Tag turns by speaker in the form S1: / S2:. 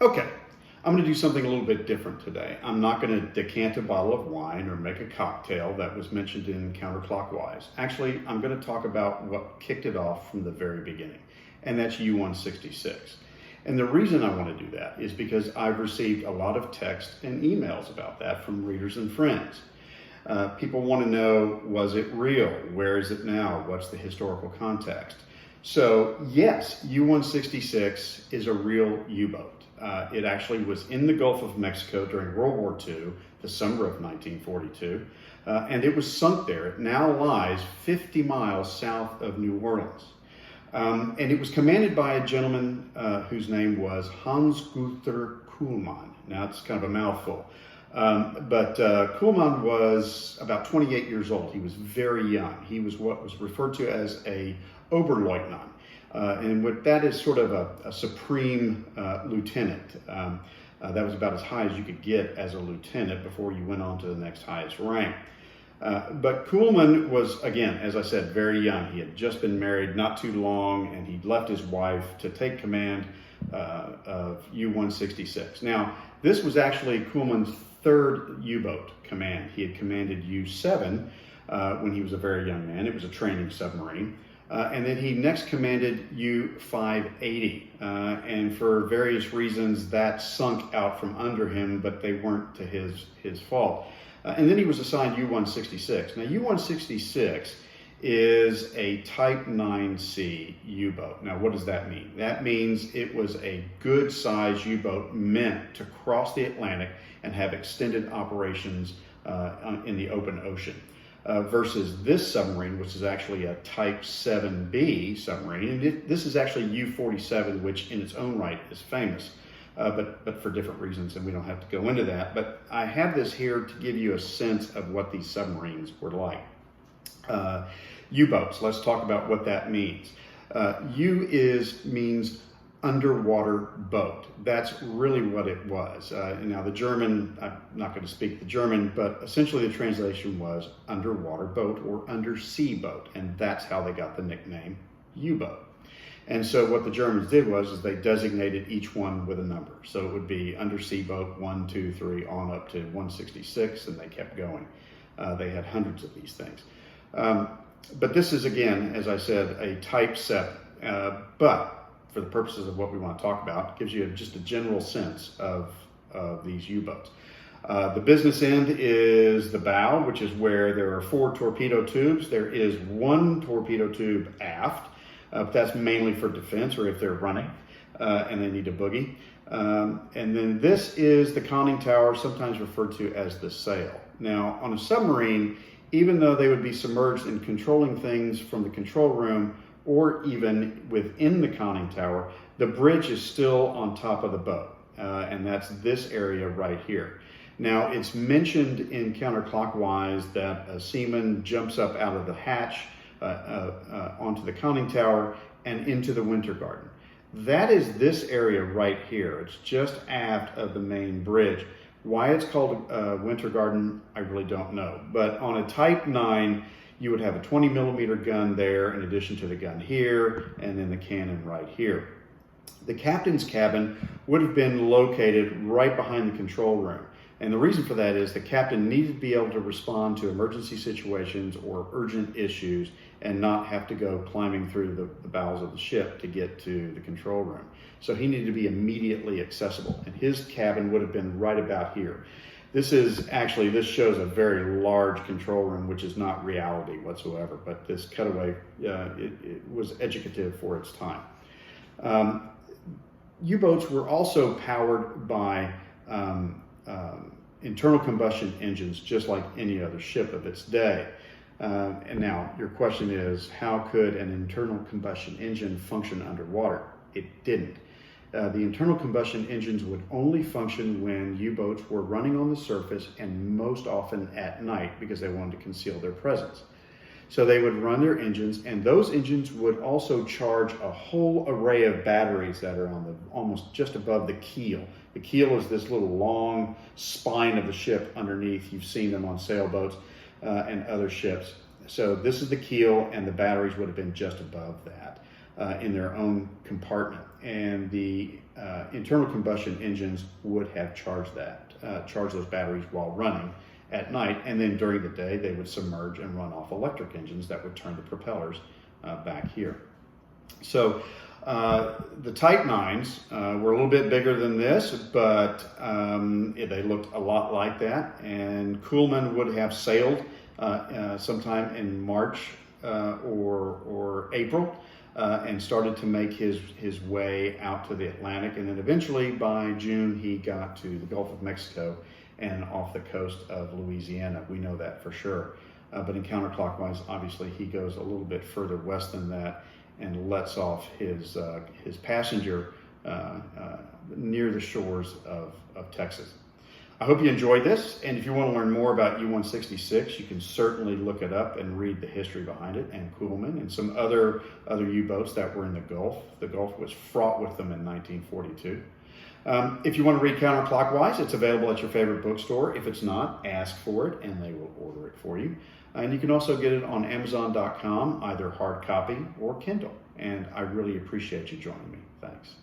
S1: Okay, I'm going to do something a little bit different today. I'm not going to decant a bottle of wine or make a cocktail that was mentioned in Counterclockwise. Actually, I'm going to talk about what kicked it off from the very beginning, and that's U-166. And the reason I want to do that is because I've received a lot of text and emails about that from readers and friends. People want to know, was it real? Where is it now? What's the historical context? So yes, U-166 is a real U-boat. It actually was in the Gulf of Mexico during World War II, the summer of 1942, and it was sunk there. It now lies 50 miles south of New Orleans. And it was commanded by a gentleman whose name was Hans Gunther Kuhlmann. Now, it's kind of a mouthful. But Kuhlmann was about 28 years old. He was very young. He was what was referred to as a Oberleutnant. And what that is sort of a supreme lieutenant. That was about as high as you could get as a lieutenant before you went on to the next highest rank. But Kuhlmann was, again, as I said, very young. He had just been married not too long, and he'd left his wife to take command of U-166. Now, this was actually Kuhlmann's third U-boat command. He had commanded U-7 when he was a very young man. It was a training submarine. And then he next commanded U-580. And for various reasons, that sunk out from under him, but they weren't to his fault. And then he was assigned U-166. Now, U-166 is a Type 9C U-boat. Now, what does that mean? That means it was a good-sized U-boat meant to cross the Atlantic and have extended operations in the open ocean. Versus this submarine, which is actually a Type 7B submarine. And this is actually U-47, which in its own right is famous. But for different reasons, and we don't have to go into that. But I have this here to give you a sense of what these submarines were like. U-boats, let's talk about what that means. Means underwater boat. That's really what it was. Now the German, I'm not going to speak the German, but essentially the translation was underwater boat or undersea boat, and that's how they got the nickname U-boat. And so what the Germans did was they designated each one with a number. So it would be undersea boat 1, 2, 3, on up to 166, and they kept going. They had hundreds of these things. But this is, again, as I said, a Type 7. But for the purposes of what we want to talk about, it gives you just a general sense of these U-boats. The business end is the bow, which is where there are 4 torpedo tubes. There is 1 torpedo tube aft. But that's mainly for defense or if they're running and they need a boogie. And then this is the conning tower, sometimes referred to as the sail. Now, on a submarine, even though they would be submerged in controlling things from the control room or even within the conning tower, the bridge is still on top of the boat. And that's this area right here. Now, it's mentioned in Counterclockwise that a seaman jumps up out of the hatch onto the conning tower and into the winter garden. That is this area right here. It's just aft of the main bridge. Why it's called winter garden, I really don't know. But on a Type 9, you would have a 20 millimeter gun there in addition to the gun here and then the cannon right here. The captain's cabin would have been located right behind the control room. And the reason for that is the captain needed to be able to respond to emergency situations or urgent issues and not have to go climbing through the bowels of the ship to get to the control room. So he needed to be immediately accessible, and his cabin would have been right about here. This shows a very large control room, which is not reality whatsoever, but this cutaway, it was educative for its time. U-boats were also powered by internal combustion engines, just like any other ship of its day. And now your question is, how could an internal combustion engine function underwater? It didn't. The internal combustion engines would only function when U-boats were running on the surface and most often at night because they wanted to conceal their presence. So they would run their engines, and those engines would also charge a whole array of batteries that are on almost just above the keel. The keel is this little long spine of the ship underneath. You've seen them on sailboats and other ships. So this is the keel, and the batteries would have been just above that. in their own compartment, and the internal combustion engines would have charged those batteries while running at night, and then during the day they would submerge and run off electric engines that would turn the propellers back here. So the Type 9s were a little bit bigger than this, but they looked a lot like that, and Kuhlman would have sailed sometime in March or April and started to make his way out to the Atlantic, and then eventually by June he got to the Gulf of Mexico and off the coast of Louisiana. We know that for sure. But in counterclockwise, obviously, he goes a little bit further west than that and lets off his passenger near the shores of Texas. I hope you enjoyed this, and if you want to learn more about U-166, you can certainly look it up and read the history behind it, and Kuhlman and some other U-boats that were in the Gulf. The Gulf was fraught with them in 1942. If you want to read counterclockwise, it's available at your favorite bookstore. If it's not, ask for it and they will order it for you. And you can also get it on Amazon.com, either hard copy or Kindle. And I really appreciate you joining me. Thanks.